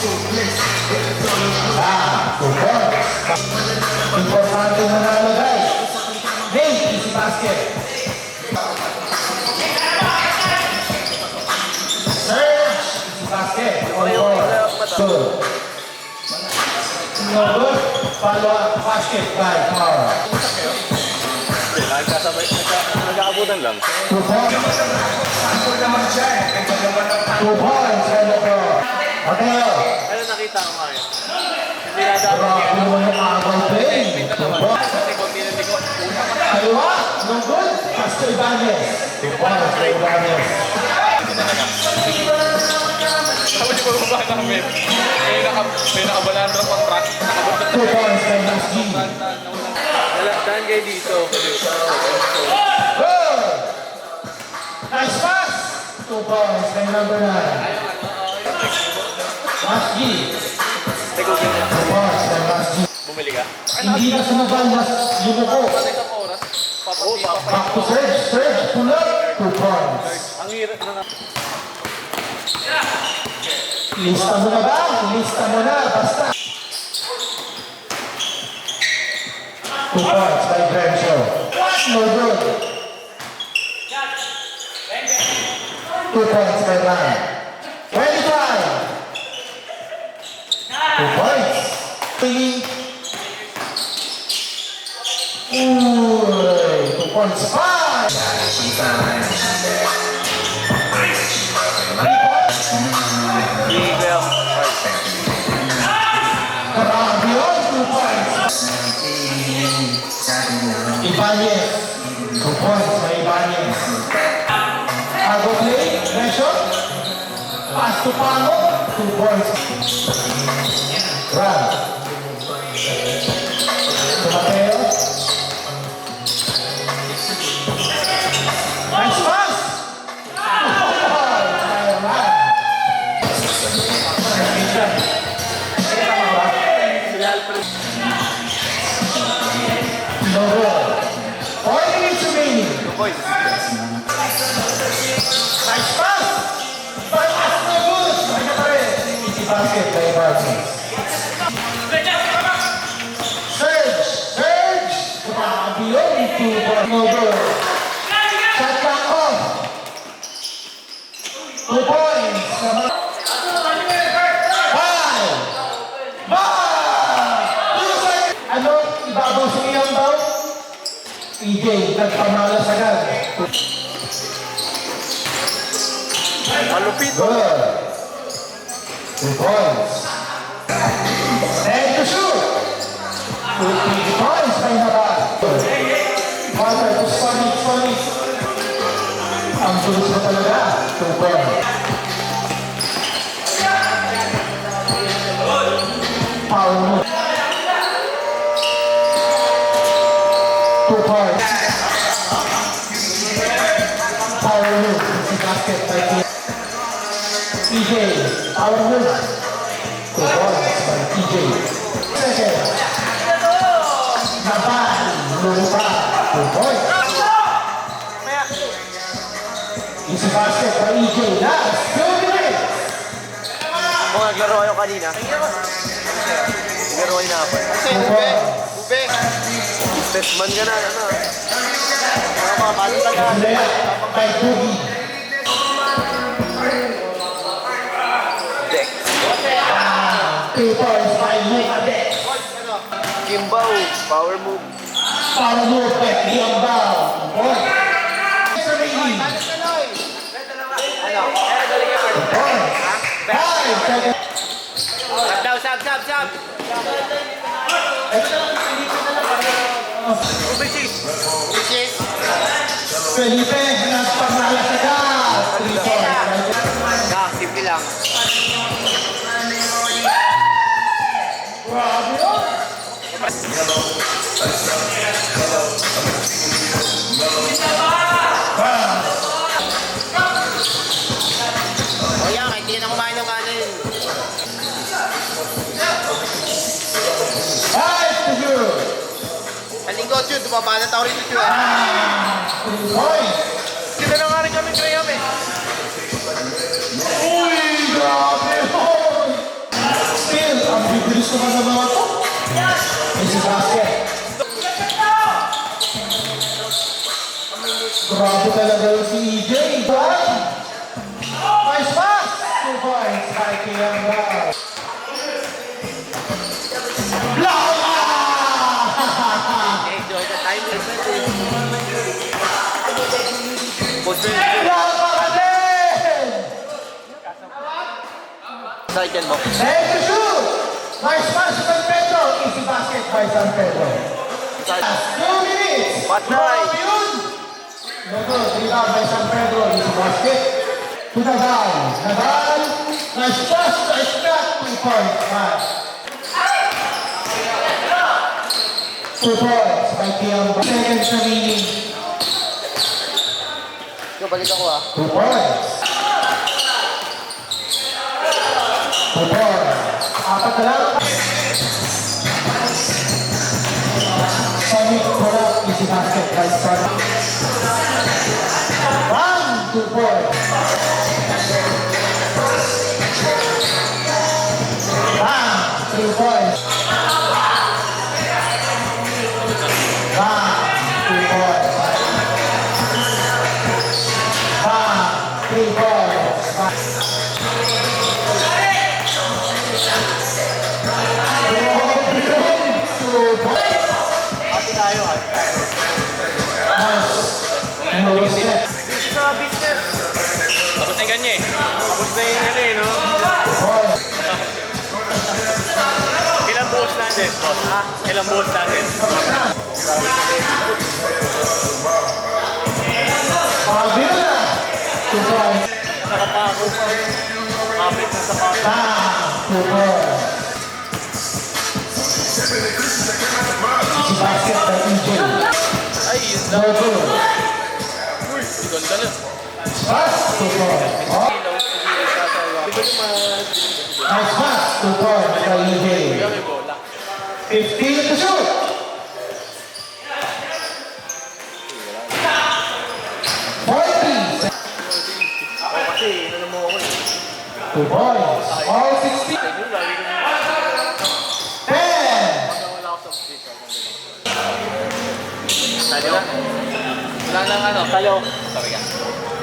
Super. Importante na nalagay. Nate, easy basket. Serge, easy basket. Good. No good. Follow-up basket by Mara. Nag-aabutan lang. 2 points. 2 points. Mateo. Ano nakita ko ngayon? Hindi nadama. Grabe mo yung agaw play. 2 points. Kaliwa. No good. Castro Ibanez. 2 points. Ibanez. Sabi niyo ba namin? May nakabalaan ng contract. 2 points by Nasji. Daan kayo dito. Good. Nice pass. 2 points by number 9. Nasji. 2 points by Nasji. Bumili ka? Hindi na sumabal na yumuko. Isang oras. Back to Serge. Serge, pull up. 2 points. Ang hirap na Lista mo na ba? Lista mo na. Basta. 2 points by Grenzo. No good. 2 points by Ryan. 25. 2 points. Uy, 2 points. 5. Grabe yun, 2 points. Ibanez. 2 points by Ibanez. Ago play, pressure. Pass to Pago. 2 points. Run. To Mateo. Nice pass. 2 points by Ryan. No goal. 4 minutes remaining. Nice pass. Pass no good. Kaya pa rin. Easy basket by Barnes. Serge. Serge. Grabe yun. 2 points. No goal. Shot back off. 2 points. 5. Ano? Ibabaw sa iyong daw? EJ, nagpamalas agad. malupit. Good. 2 points. And to shoot. 2 points by Nabal. Water to Sonic. Ang tulos mo talaga. 2 points. Foul mo. 2 points. Power move. Si basket by TJ. Power move. 2 points by TJ. Second. Nabal. Lurupa. 2 points. Easy basket by EJ. Last 2 minutes. Kung naglaro kayo kanina. Naglaro kayo na ako. 2 points. Bestman ka na. Ano? Left by Boogie. Deck. 2 points by Luka Deck. Kimbao. Power move. Power move by Leon Bao. 2 points. Remaining. Ano? 2 points. 5 seconds. Sab. Felipe, nagpamalas agad. 3 points. Simple lang. Grabe yun. Kaya, kahit hindi na kumain ng kanin. 5-0. Sa linggo, Jun, tumaba na tao rito, Jun. 3 points. Sila na nga rin kami, Graham, eh. Uy, grabe yun. naman ng mga to. Easy basket. Grabe talaga yung si EJ. Nice pass. 2 points by Kiamba. Enjoy the time limit. Poster. Second mo. Thank you, shoot. Nice pass to San Pedro. Easy basket by San Pedro. 2 minutes. What try? No good. Rebound by San Pedro. Easy basket. To Nadal. Nadal. Nice pass. Nice shot. 2 points. 2 points by Kiamba. Seconds remaining. Yo, balik ako ah. 2 points. 2 points. Apat na lang. Sonic Corrupt. Easy basket by Sonic. 2 points. 3 points. 2 points. 3 points. Happy tayo ah. Sa business. Tapos na yung kanya eh. Tapos na yung ano eh, no? Ilang buhos natin, boss? Ha? Ilang buhos natin? Nakapako. Kapit na sa kapit. Basket by EJ. Ay, yun No lang. good. Uy, ganda na. Pass. 2 points. Nice pass. 2 points by EJ. May bola. 15 to shoot. 40. Kasi, ano mo ako eh. 2 points. All 16. Ayun, lagi ko nung 10. wala ako sa street. Tayo na. Wala nang ano. Tayo. Sorry ka.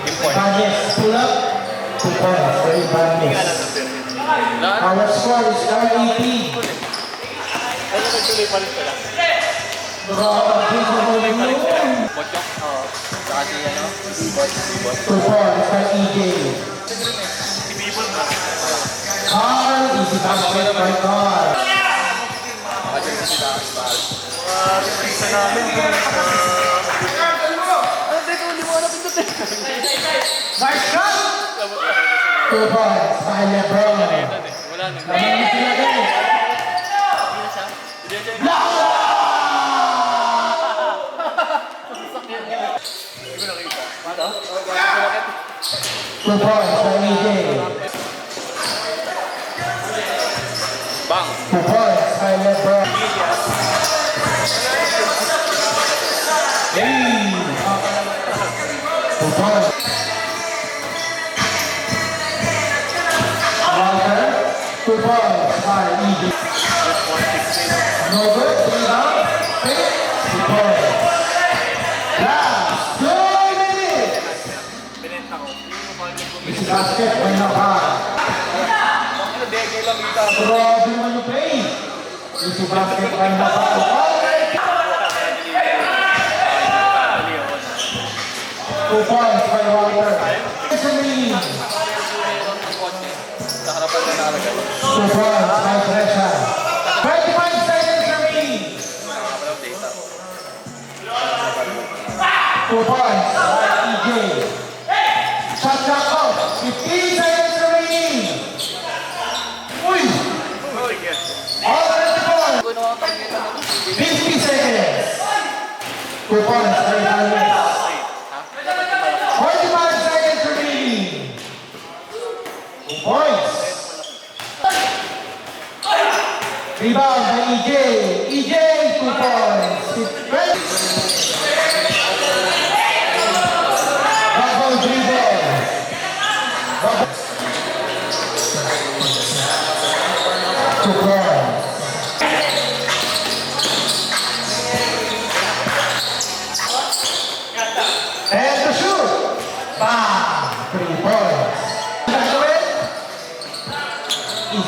Yung point. Ibanez pull up. 2 points for Ibanez. Wala. Our score is REP. Ano nagtuloy pa rin sila? Grabe naman yun. Bot ka? Oo. Saka si ano? 2 points by EJ. Si Bibon na. Carl, easy basket by Carl. Kasi si Taas Taas. Isa namin. Ano dito? Hindi mo alam pindutin. Nice shot. 2 points by Lebron. Wala na. Laman na sila guys. Hindi ko nakita. Ano? 2 points by EJ. Bang! 2 points by Lebron. Hey! 2 points. Walter, 2 points by EJ. No good, rebound, pick, 2 points. Last 2 minutes. Binenta ko. Easy basket by Nahar. Ano, deke lang kita. Grabe naman yung play. Easy basket by Nahar. 2 points by Walter. It's remaining. Sa harapan na nakalagay. 2 points by Tresha. 25 seconds remaining. 2 points by EJ. Shot clock out. 15 seconds remaining. Uy! All 30 points. 50 seconds. 2 points by Ibanez. 45 seconds remaining. 2 points. Rebound by EJ. EJ, 2 points. Double dribble. Double. 2 points.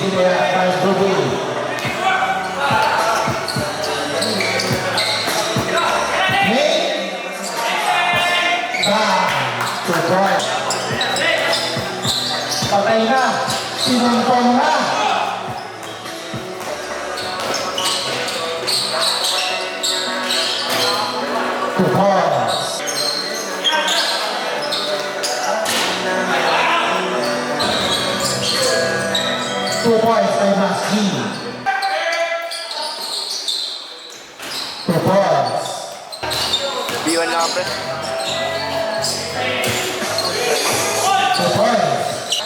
Pinaya by Ruby. Nate. Back. 2 points. Patay na. Sinuntong na. Two points. Two points by Mas G. 2 points. B1 lang pre. 2 points.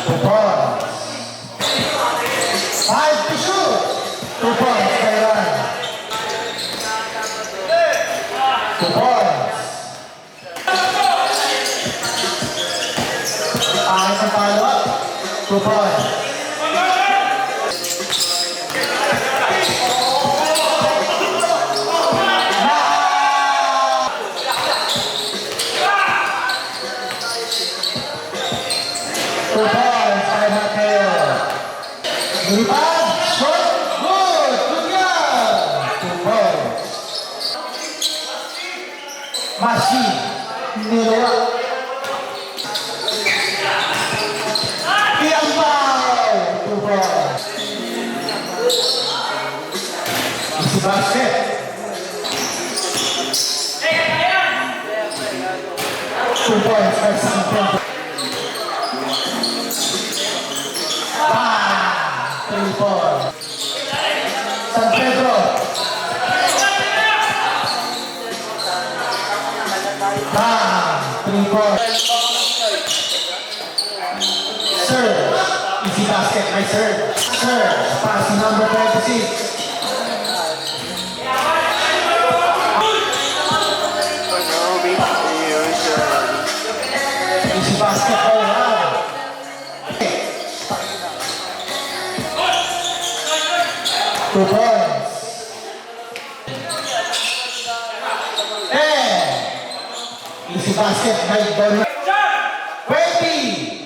2 points. 5 to shoot. 2 points by Ryan. 2 points. Pangit ang follow-up. 2 points. Two points by Mateo. Rebound, shot, good, good job. 2 points. Masi, niluwa. Iambao, 2 points. Easy basket. 2 points by San Pedro. 3 points. San Pedro. Bam! 3 points. Serve. Easy basket by Serve. Serve. Pass to number 26. Easy basket by Ryan. 2 points. 10. Easy basket by Donald. 20.